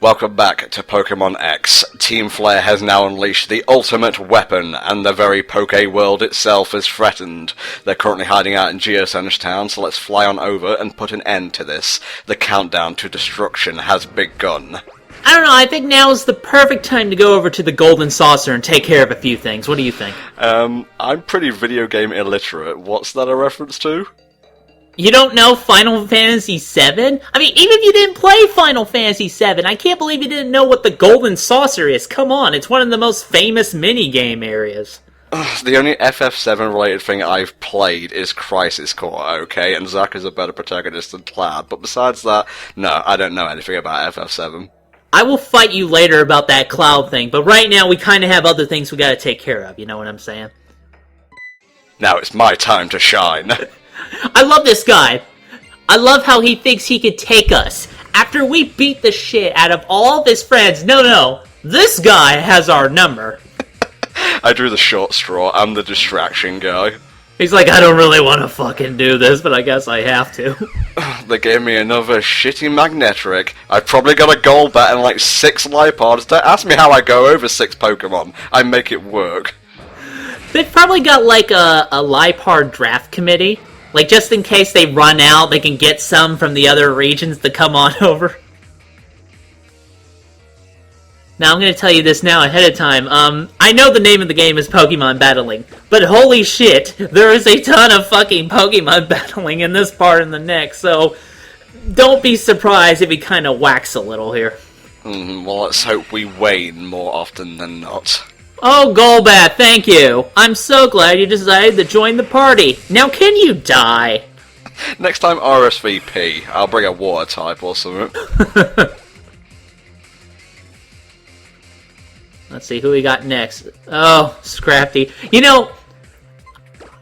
Welcome back to Pokémon X. Team Flare has now unleashed the ultimate weapon, and the very Poke world itself is threatened. They're currently hiding out in Geosenge Town, so let's fly on over and put an end to this. The countdown to destruction has begun. I don't know, I think now is the perfect time to go over to the Golden Saucer and take care of a few things. What do you think? I'm pretty video game illiterate. What's that a reference to? You don't know Final Fantasy VII? I mean, even if you didn't play Final Fantasy VII, I can't believe you didn't know what the Golden Saucer is. Come on, it's one of the most famous minigame areas. The only FF7 related thing I've played is Crisis Core, okay? And Zack is a better protagonist than Cloud, but besides that, no, I don't know anything about FF7. I will fight you later about that Cloud thing, but right now we kind of have other things we gotta take care of, you know what I'm saying? Now it's my time to shine. I love this guy. I love how he thinks he could take us. After we beat the shit out of all of his friends, no, this guy has our number. I drew the short straw. I'm the distraction guy. He's like, I don't really want to fucking do this, but I guess I have to. They gave me another shitty Magnetric. I've probably got a gold bat and like 6 Lipods. Don't ask me how I go over 6 Pokemon. I make it work. They've probably got like a Lipard draft committee. Like, just in case they run out, they can get some from the other regions to come on over. Now, I'm going to tell you this now ahead of time. I know the name of the game is Pokemon Battling, but holy shit, there is a ton of fucking Pokemon battling in this part and the next, so don't be surprised if he kind of whacks a little here. Well, let's hope we wane more often than not. Oh, Golbat, thank you. I'm so glad you decided to join the party. Now, can you die? Next time RSVP, I'll bring a water type or something. Let's see who we got next. Oh, Scrafty. You know,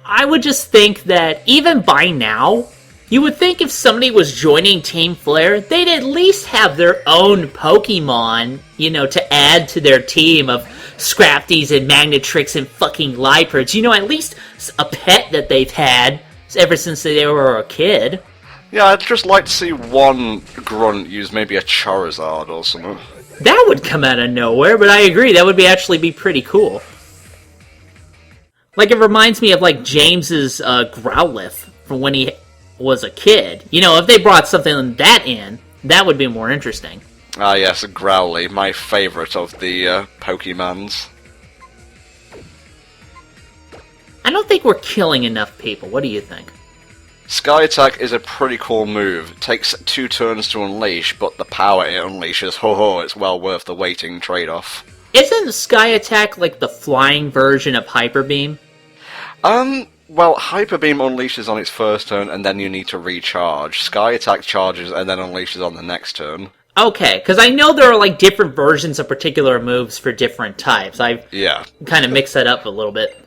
I would just think that even by now, you would think if somebody was joining Team Flare, they'd at least have their own Pokemon, you know, to add to their team of Scrafties and Magnetrix and fucking Lipards. You know, at least a pet that they've had ever since they were a kid. Yeah, I'd just like to see one grunt use maybe a Charizard or something. That would come out of nowhere, but I agree, that would actually be pretty cool. Like, it reminds me of, like, James's Growlithe from when he was a kid. You know, if they brought something like that in, that would be more interesting. Ah yes, Growly, my favourite of the Pokemons. I don't think we're killing enough people. What do you think? Sky Attack is a pretty cool move. It takes 2 turns to unleash, but the power it unleashes, it's well worth the waiting trade-off. Isn't Sky Attack like the flying version of Hyper Beam? Well, Hyper Beam unleashes on its first turn, and then you need to recharge. Sky Attack charges, and then unleashes on the next turn. Okay, because I know there are like different versions of particular moves for different types. I've kind of mixed that up a little bit.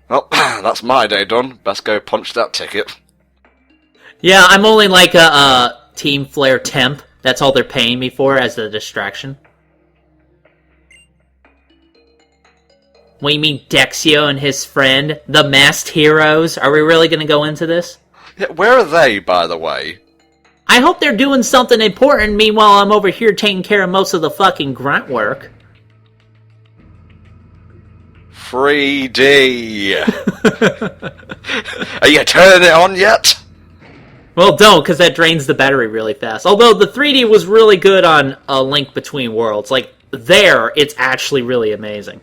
Well, that's my day done. Best go punch that ticket. Yeah, I'm only like a Team Flare temp. That's all they're paying me for as a distraction. What, you mean Dexio and his friend? The Masked Heroes? Are we really going to go into this? Yeah, where are they, by the way? I hope they're doing something important, meanwhile I'm over here taking care of most of the fucking grunt work. 3D! Are you turning it on yet? Well, don't, because that drains the battery really fast. Although the 3D was really good on A Link Between Worlds. Like, there, it's actually really amazing.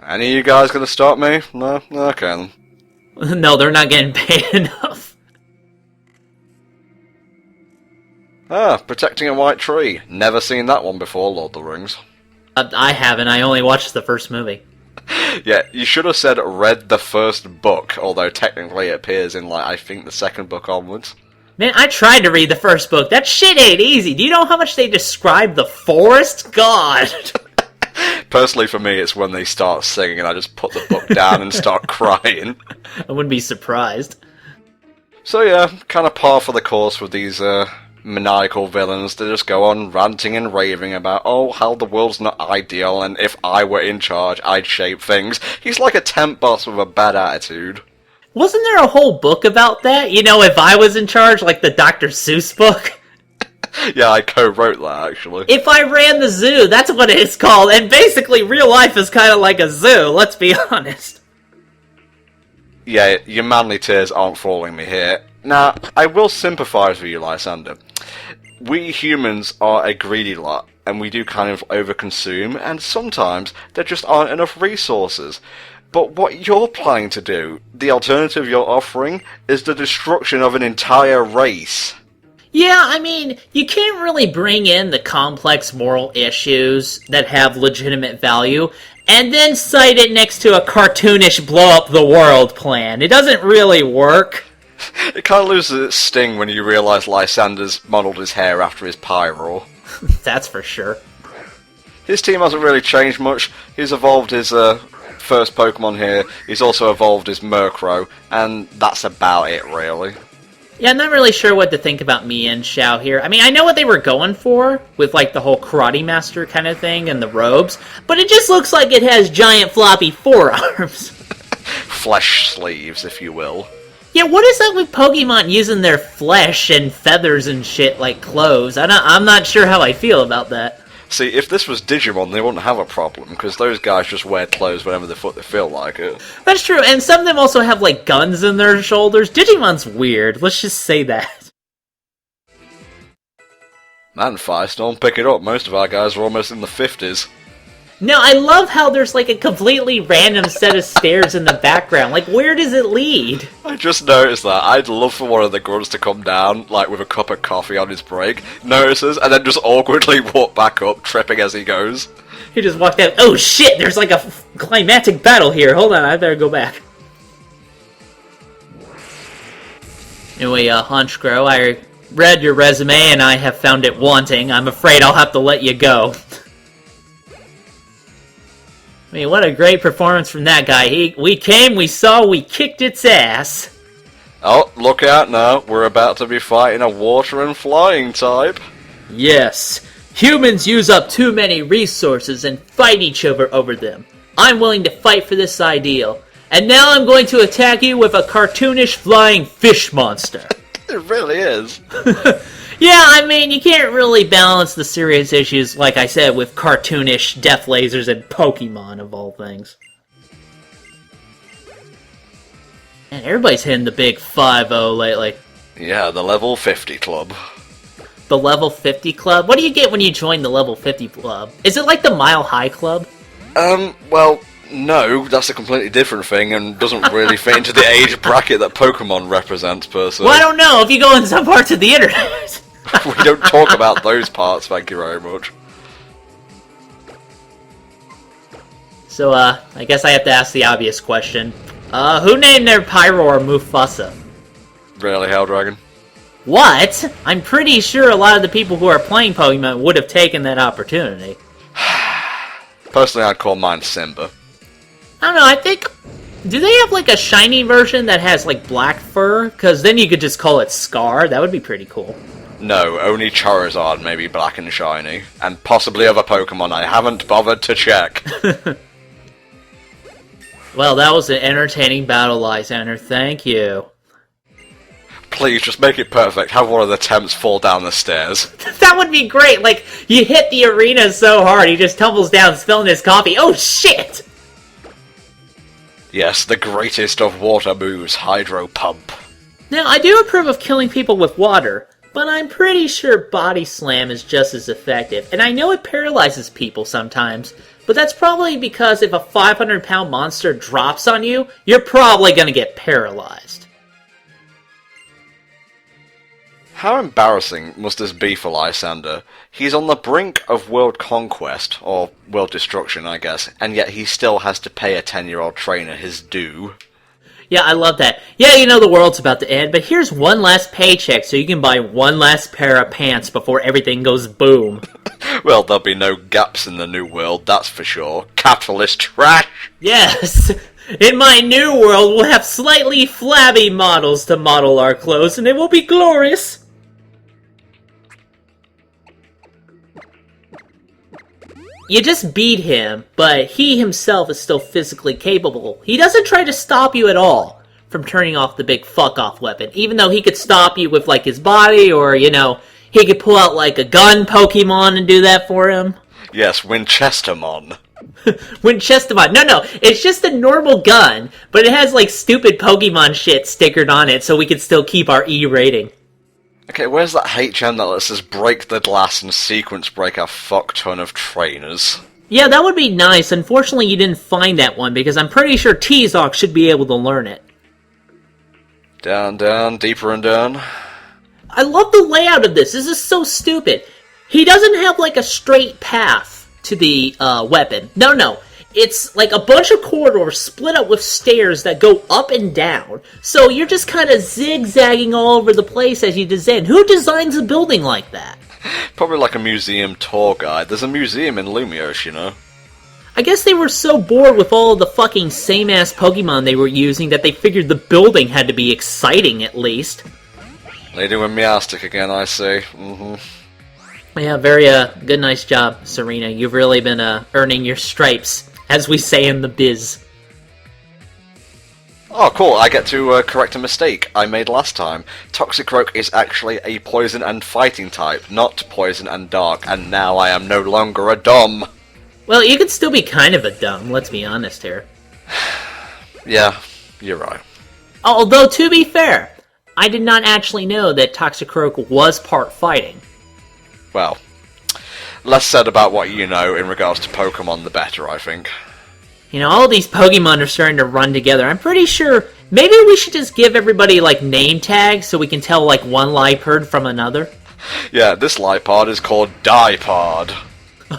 Any of you guys gonna stop me? No? Okay then. No, they're not getting paid enough. Ah, protecting a white tree. Never seen that one before, Lord of the Rings. I haven't, I only watched the first movie. Yeah, you should have said read the first book, although technically it appears in, like, I think the second book onwards. Man, I tried to read the first book. That shit ain't easy. Do you know how much they describe the forest? God! Personally, for me, it's when they start singing and I just put the book down and start crying. I wouldn't be surprised. So yeah, kind of par for the course with these, maniacal villains. They just go on ranting and raving about, oh, how the world's not ideal, and if I were in charge, I'd shape things. He's like a temp boss with a bad attitude. Wasn't there a whole book about that? You know, if I was in charge, like the Dr. Seuss book? Yeah, I co-wrote that, actually. If I ran the zoo, that's what it's called. And basically, real life is kind of like a zoo, let's be honest. Yeah, your manly tears aren't fooling me here. Now, I will sympathise with you, Lysandre. We humans are a greedy lot, and we do kind of overconsume, and sometimes there just aren't enough resources. But what you're planning to do, the alternative you're offering, is the destruction of an entire race. Yeah, I mean, you can't really bring in the complex moral issues that have legitimate value and then cite it next to a cartoonish blow-up-the-world plan. It doesn't really work. It kind of loses its sting when you realise Lysandre's modelled his hair after his pyro. That's for sure. His team hasn't really changed much. He's evolved his first Pokemon here. He's also evolved his Murkrow, and that's about it, really. Yeah, I'm not really sure what to think about Mi and Xiao here. I mean, I know what they were going for with, like, the whole Karate Master kind of thing and the robes, but it just looks like it has giant floppy forearms. Flesh sleeves, if you will. Yeah, what is that with Pokemon using their flesh and feathers and shit like clothes? I'm not sure how I feel about that. See, if this was Digimon, they wouldn't have a problem, because those guys just wear clothes whenever they feel like it. That's true, and some of them also have, like, guns in their shoulders. Digimon's weird, let's just say that. Man, Firestorm, pick it up. Most of our guys are almost in the 50s. No, I love how there's, like, a completely random set of stairs in the background. Like, where does it lead? I just noticed that. I'd love for one of the grunts to come down, like, with a cup of coffee on his break, notices, and then just awkwardly walk back up, tripping as he goes. He just walked out. Oh, shit, there's, like, a climactic battle here. Hold on, I better go back. Anyway, Honchkrow, I read your resume, and I have found it wanting. I'm afraid I'll have to let you go. I mean, what a great performance from that guy. We came, we saw, we kicked its ass. Oh, look out now. We're about to be fighting a water and flying type. Yes. Humans use up too many resources and fight each other over them. I'm willing to fight for this ideal. And now I'm going to attack you with a cartoonish flying fish monster. It really is. Yeah, I mean, you can't really balance the serious issues, like I said, with cartoonish death lasers and Pokemon, of all things. Man, everybody's hitting the big 5-0 lately. Yeah, the level 50 club. The level 50 club? What do you get when you join the level 50 club? Is it like the Mile High club? Well, no, that's a completely different thing and doesn't really fit into the age bracket that Pokemon represents, per se. Well, I don't know, if you go in some parts of the internet. We don't talk about those parts, thank you very much. So, I guess I have to ask the obvious question. Who named their Pyroar Mufasa? Really, Helldragon? What? I'm pretty sure a lot of the people who are playing Pokemon would have taken that opportunity. Personally, I'd call mine Simba. I don't know, I think... Do they have, like, a shiny version that has, like, black fur? Because then you could just call it Scar. That would be pretty cool. No, only Charizard may be black and shiny. And possibly other Pokemon I haven't bothered to check. Well, that was an entertaining battle, Lysandre. Thank you. Please, just make it perfect. Have one of the Temps fall down the stairs. That would be great! Like, you hit the arena so hard, he just tumbles down, spilling his coffee. Oh, shit! Yes, the greatest of water moves, Hydro Pump. Now, I do approve of killing people with water, but I'm pretty sure Body Slam is just as effective. And I know it paralyzes people sometimes, but that's probably because if a 500-pound monster drops on you, you're probably gonna get paralyzed. How embarrassing must this be for Lysandre? He's on the brink of world conquest, or world destruction, I guess, and yet he still has to pay a 10-year-old trainer his due. Yeah, I love that. Yeah, you know the world's about to end, but here's one last paycheck so you can buy one last pair of pants before everything goes boom. Well, there'll be no gaps in the new world, that's for sure. Capitalist trash! Yes! In my new world, we'll have slightly flabby models to model our clothes, and it will be glorious! You just beat him, but he himself is still physically capable. He doesn't try to stop you at all from turning off the big fuck-off weapon, even though he could stop you with, like, his body, or, you know, He could pull out, like, a gun Pokemon and do that for him. Yes, Winchestermon. Winchestermon. No, it's just a normal gun, but it has, like, stupid Pokemon shit stickered on it so we can still keep our E rating. Okay, where's that HM that lets us break the glass and sequence break a fuck ton of trainers? Yeah, that would be nice. Unfortunately, you didn't find that one, because I'm pretty sure T-Zoc should be able to learn it. Down, down, deeper and down. I love the layout of this. This is so stupid. He doesn't have, like, a straight path to the weapon. No. It's like a bunch of corridors split up with stairs that go up and down. So you're just kind of zigzagging all over the place as you design. Who designs a building like that? Probably like a museum tour guide. There's a museum in Lumios, you know. I guess they were so bored with all of the fucking same-ass Pokemon they were using that they figured the building had to be exciting, at least. They do a Meowstic again, I see. Yeah, very, good, nice job, Serena. You've really been, earning your stripes, as we say in the biz. Oh, cool. I get to correct a mistake I made last time. Toxicroak is actually a poison and fighting type, not poison and dark, and now I am no longer a Dom. Well, you could still be kind of a dumb, let's be honest here. Yeah, you're right. Although, to be fair, I did not actually know that Toxicroak was part fighting. Well, less said about what you know in regards to Pokemon, the better, I think. You know, all these Pokemon are starting to run together. I'm pretty sure maybe we should just give everybody, like, name tags so we can tell, like, one Liepard from another. Yeah, this Liepard is called Dipard.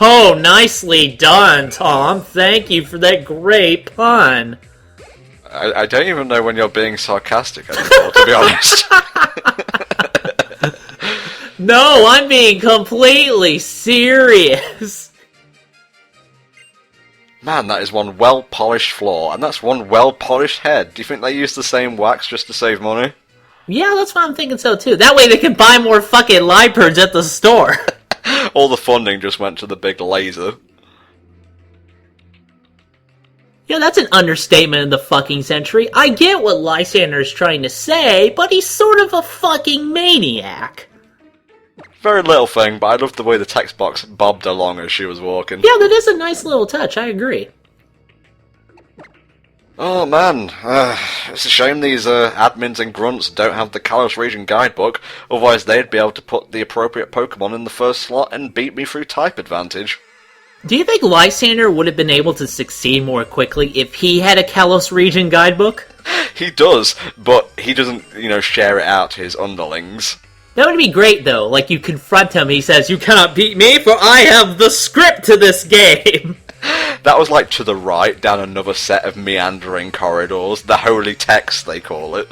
Oh, nicely done, Tom. Thank you for that great pun. I don't even know when you're being sarcastic anymore, to be honest. No, I'm being completely serious. Man, that is one well-polished floor, and that's one well-polished head. Do you think they use the same wax just to save money? Yeah, that's what I'm thinking so, too. That way they can buy more fucking Liepards at the store. All the funding just went to the big laser. Yeah, that's an understatement of the fucking century. I get what Lysandre is trying to say, but he's sort of a fucking maniac. Very little thing, but I loved the way the text box bobbed along as she was walking. Yeah, that is a nice little touch, I agree. Oh man, it's a shame these admins and grunts don't have the Kalos region guidebook, otherwise they'd be able to put the appropriate Pokemon in the first slot and beat me through type advantage. Do you think Lysandre would have been able to succeed more quickly if he had a Kalos region guidebook? He does, but he doesn't, share it out to his underlings. That would be great, though. Like, you confront him, he says, "You cannot beat me, for I have the script to this game!" That was like to the right, down another set of meandering corridors. The holy text, they call it.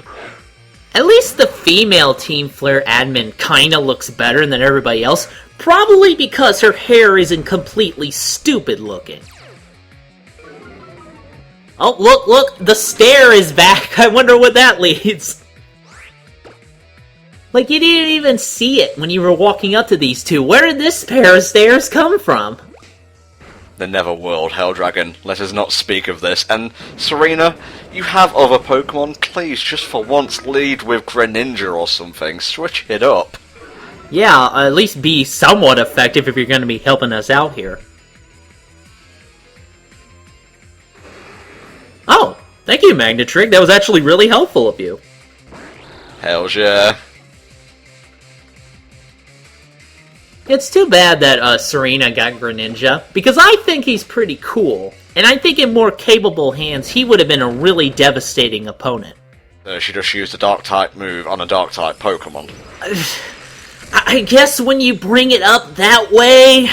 At least the female Team Flare admin kinda looks better than everybody else, probably because her hair isn't completely stupid looking. Oh, look, the stair is back. I wonder what that leads. Like, you didn't even see it when you were walking up to these two. Where did this pair of stairs come from? The Netherworld, Helldragon. Let us not speak of this. And, Serena, you have other Pokemon. Please, just for once, lead with Greninja or something. Switch it up. Yeah, at least be somewhat effective if you're going to be helping us out here. Oh, thank you, Magnetrig. That was actually really helpful of you. Hells yeah. It's too bad that Serena got Greninja, because I think he's pretty cool, and I think in more capable hands he would have been a really devastating opponent. She just used a Dark-type move on a Dark-type Pokemon. I guess when you bring it up that way...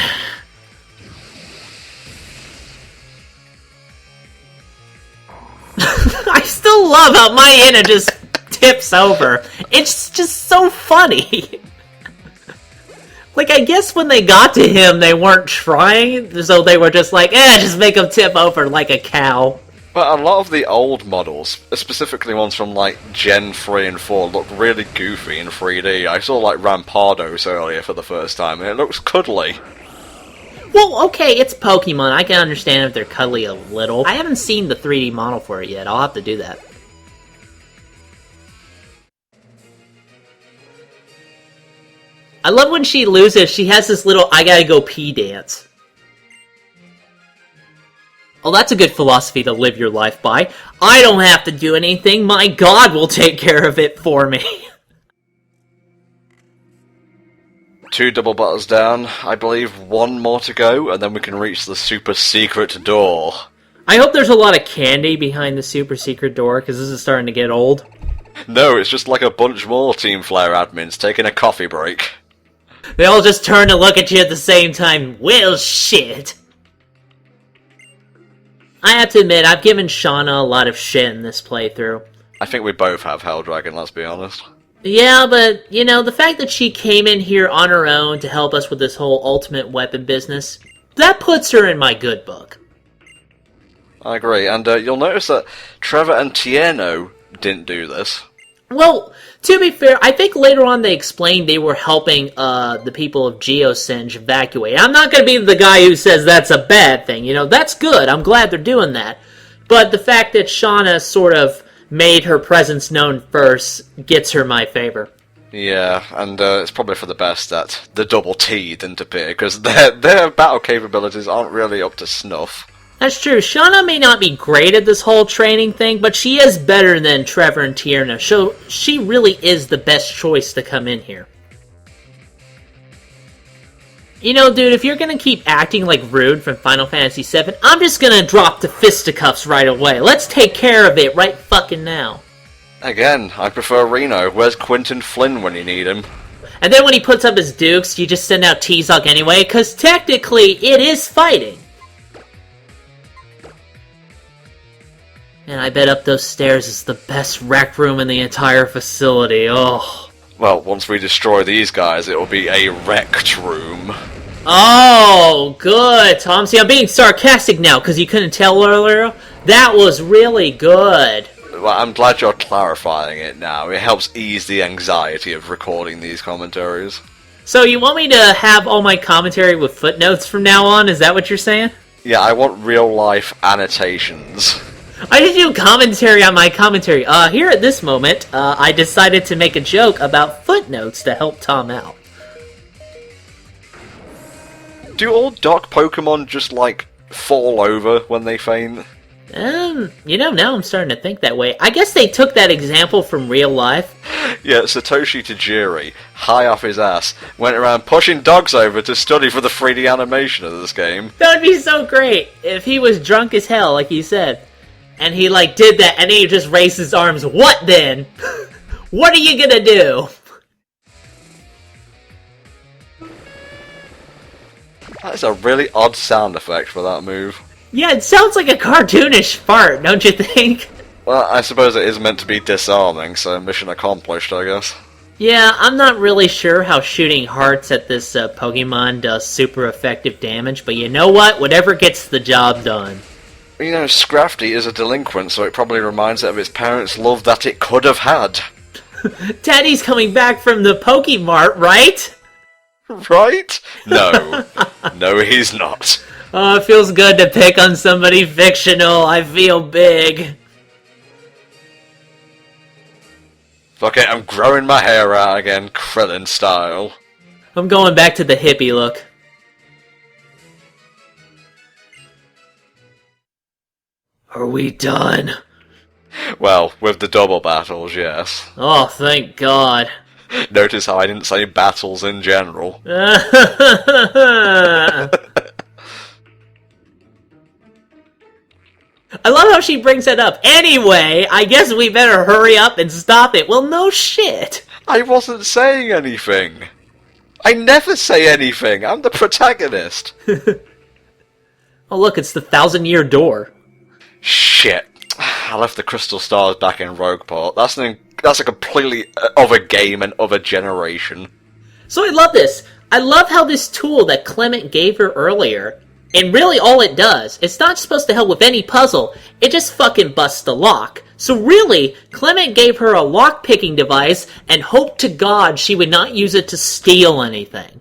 I still love how my Anna just tips over. It's just so funny. Like, I guess when they got to him, they weren't trying, so they were just like, just make him tip over like a cow. But a lot of the old models, specifically ones from, like, Gen 3 and 4, look really goofy in 3D. I saw, like, Rampardos earlier for the first time, and it looks cuddly. Well, okay, it's Pokemon. I can understand if they're cuddly a little. I haven't seen the 3D model for it yet. I'll have to do that. I love when she loses, she has this little I gotta go pee dance. Oh, that's a good philosophy to live your life by. I don't have to do anything, my God will take care of it for me. 2 double battles down, I believe 1 more to go, and then we can reach the super secret door. I hope there's a lot of candy behind the super secret door, because this is starting to get old. No, it's just like a bunch more Team Flare admins taking a coffee break. They all just turn to look at you at the same time. Well, shit. I have to admit, I've given Shauna a lot of shit in this playthrough. I think we both have Helldragon, let's be honest. Yeah, but, you know, the fact that she came in here on her own to help us with this whole ultimate weapon business, that puts her in my good book. I agree, and you'll notice that Trevor and Tierno didn't do this. Well, to be fair, I think later on they explained they were helping the people of Geosinge evacuate. I'm not going to be the guy who says that's a bad thing, you know, that's good, I'm glad they're doing that. But the fact that Shauna sort of made her presence known first gets her my favor. Yeah, and it's probably for the best that the double T didn't appear, because their battle capabilities aren't really up to snuff. That's true. Shauna may not be great at this whole training thing, but she is better than Trevor and Tierno, so she really is the best choice to come in here. You know, dude, if you're gonna keep acting like Rude from Final Fantasy VII, I'm just gonna drop the fisticuffs right away. Let's take care of it right fucking now. Again, I prefer Reno. Where's Quentin Flynn when you need him? And then when he puts up his dukes, you just send out T-Zog anyway, because technically it is fighting. And I bet up those stairs is the best rec room in the entire facility. Oh. Well, once we destroy these guys, it will be a wrecked room. Oh, good, Tom. See, I'm being sarcastic now, because you couldn't tell earlier. That was really good. Well, I'm glad you're clarifying it now. It helps ease the anxiety of recording these commentaries. So you want me to have all my commentary with footnotes from now on? Is that what you're saying? Yeah, I want real-life annotations. I just do commentary on my commentary. Here at this moment, I decided to make a joke about footnotes to help Tom out. Do all Doc Pokemon just, like, fall over when they faint? You know, now I'm starting to think that way. I guess they took that example from real life. Yeah, Satoshi Tajiri, high off his ass, went around pushing dogs over to study for the 3D animation of this game. That would be so great if he was drunk as hell, like you said. And he, like, did that, and then he just raised his arms. What then? What are you gonna do? That's a really odd sound effect for that move. Yeah, it sounds like a cartoonish fart, don't you think? Well, I suppose it is meant to be disarming, so mission accomplished, I guess. Yeah, I'm not really sure how shooting hearts at this Pokemon does super effective damage, but you know what? Whatever gets the job done. You know, Scrafty is a delinquent, so it probably reminds it of its parents' love that it could have had. Teddy's coming back from the Pokemart, right? Right? No. No, he's not. Oh, it feels good to pick on somebody fictional. I feel big. Fuck it, I'm growing my hair out again, Krillin style. I'm going back to the hippie look. Are we done? Well, with the double battles, yes. Oh, thank God. Notice how I didn't say battles in general. I love how she brings it up. Anyway, I guess we better hurry up and stop it. Well, no shit. I wasn't saying anything. I never say anything. I'm the protagonist. Oh, look, it's the 1,000-year door. Shit. I left the crystal stars back in Rogueport. That's a completely other game and other generation. So I love this. I love how this tool that Clement gave her earlier, and really all it does, it's not supposed to help with any puzzle, it just fucking busts the lock. So really, Clement gave her a lock-picking device and hoped to God she would not use it to steal anything.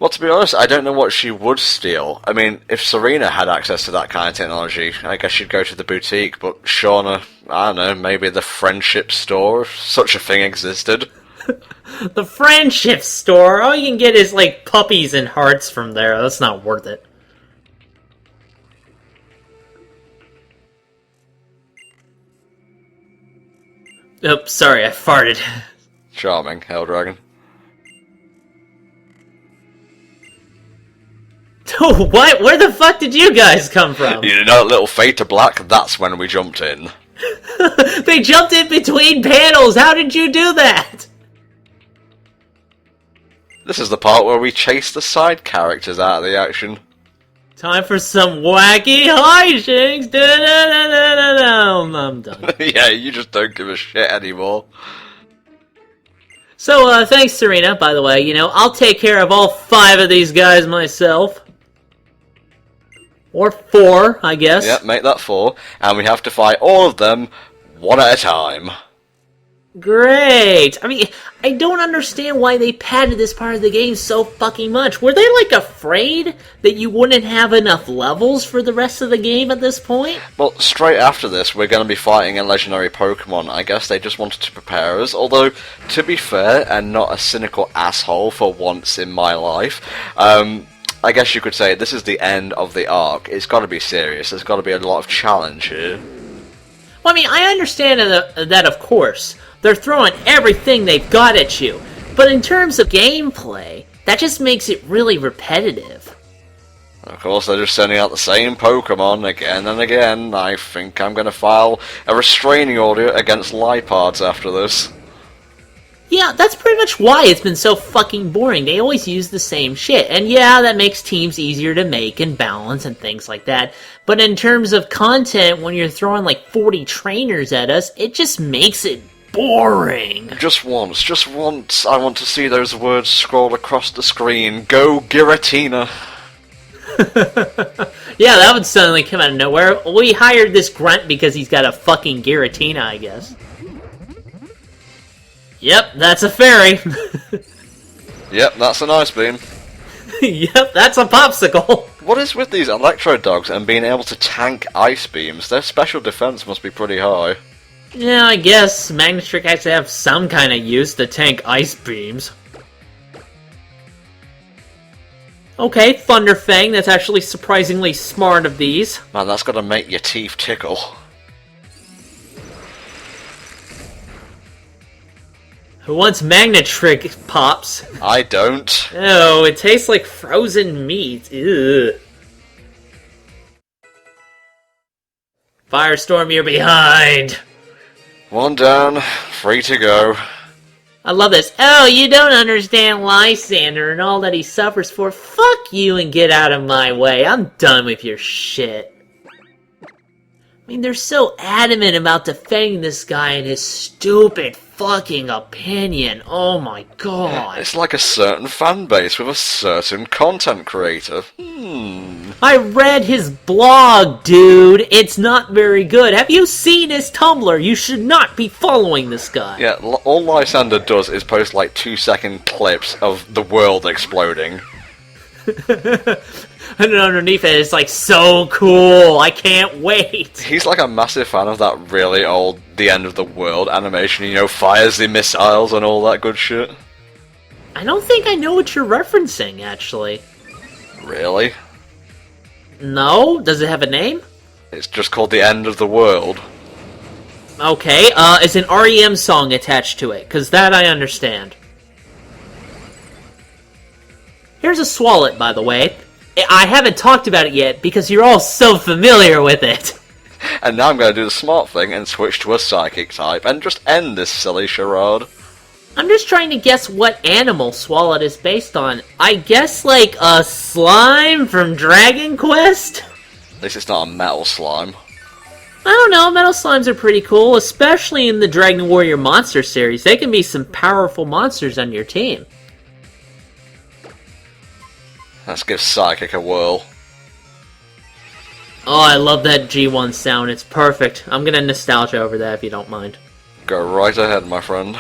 Well, to be honest, I don't know what she would steal. I mean, if Serena had access to that kind of technology, I guess she'd go to the boutique, but Shauna, I don't know, maybe the friendship store, if such a thing existed. The friendship store. All you can get is, like, puppies and hearts from there. That's not worth it. Oops, sorry, I farted. Charming, Helldragon. What? Where the fuck did you guys come from? You know that little fade to black? That's when we jumped in. They jumped in between panels! How did you do that? This is the part where we chase the side characters out of the action. Time for some wacky hijinks! I'm done. Yeah, you just don't give a shit anymore. So, thanks, Serena, by the way. You know, I'll take care of all 5 of these guys myself. Or 4, I guess. Yep, make that 4. And we have to fight all of them one at a time. Great! I mean, I don't understand why they padded this part of the game so fucking much. Were they, like, afraid that you wouldn't have enough levels for the rest of the game at this point? Well, straight after this, we're going to be fighting a legendary Pokémon. I guess they just wanted to prepare us. Although, to be fair, and not a cynical asshole for once in my life, I guess you could say this is the end of the arc. It's got to be serious. There's got to be a lot of challenge here. Well, I mean, I understand that, of course. They're throwing everything they've got at you. But in terms of gameplay, that just makes it really repetitive. Of course, they're just sending out the same Pokémon again and again. I think I'm going to file a restraining order against Lipards after this. Yeah, that's pretty much why it's been so fucking boring. They always use the same shit. And yeah, that makes teams easier to make and balance and things like that. But in terms of content, when you're throwing like 40 trainers at us, it just makes it boring. Just once, I want to see those words scroll across the screen. Go Giratina! Yeah, that would suddenly come out of nowhere. We hired this grunt because he's got a fucking Giratina, I guess. Yep, that's a fairy. Yep, that's an ice beam. Yep, that's a popsicle. What is with these electro dogs and being able to tank ice beams? Their special defense must be pretty high. Yeah, I guess Magnetrick has to have some kind of use to tank ice beams. Okay, Thunderfang, that's actually surprisingly smart of these. Man, that's gotta make your teeth tickle. Who wants Magnetrick, Pops? I don't. Oh, it tastes like frozen meat. Ugh. Firestorm, you're behind! One down, 3 to go. I love this. Oh, you don't understand Lysandre and all that he suffers for. Fuck you and get out of my way. I'm done with your shit. I mean, they're so adamant about defending this guy and his stupid fucking opinion. Oh my god. It's like a certain fan base with a certain content creator. I read his blog, dude. It's not very good. Have you seen his Tumblr? You should not be following this guy. Yeah, all Lysandre does is post like 2-second clips of the world exploding. And underneath it, it's like, so cool, I can't wait. He's like a massive fan of that really old The End of the World animation, you know, fires the missiles and all that good shit. I don't think I know what you're referencing, actually. Really? No? Does it have a name? It's just called The End of the World. Okay, is an REM song attached to it? Because that I understand. Here's a Swallet, by the way. I haven't talked about it yet because you're all so familiar with it. And now I'm going to do the smart thing and switch to a Psychic type and just end this silly charade. I'm just trying to guess what animal Swallet is based on. I guess like a slime from Dragon Quest? At least it's not a metal slime. I don't know, metal slimes are pretty cool, especially in the Dragon Warrior Monster series. They can be some powerful monsters on your team. Let's give Psychic a whirl. Oh, I love that G1 sound. It's perfect. I'm gonna nostalgia over that if you don't mind. Go right ahead, my friend.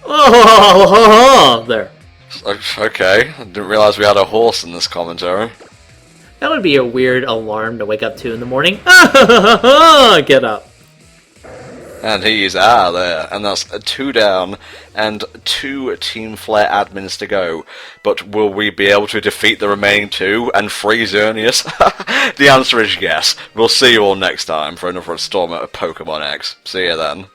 Oh, there. Okay, I didn't realise we had a horse in this commentary. That would be a weird alarm to wake up to in the morning. Get up. And he's there, and that's 2 down, and 2 Team Flare admins to go. But will we be able to defeat the remaining 2 and free Xerneas? The answer is yes. We'll see you all next time for another installment of Pokemon X. See you then.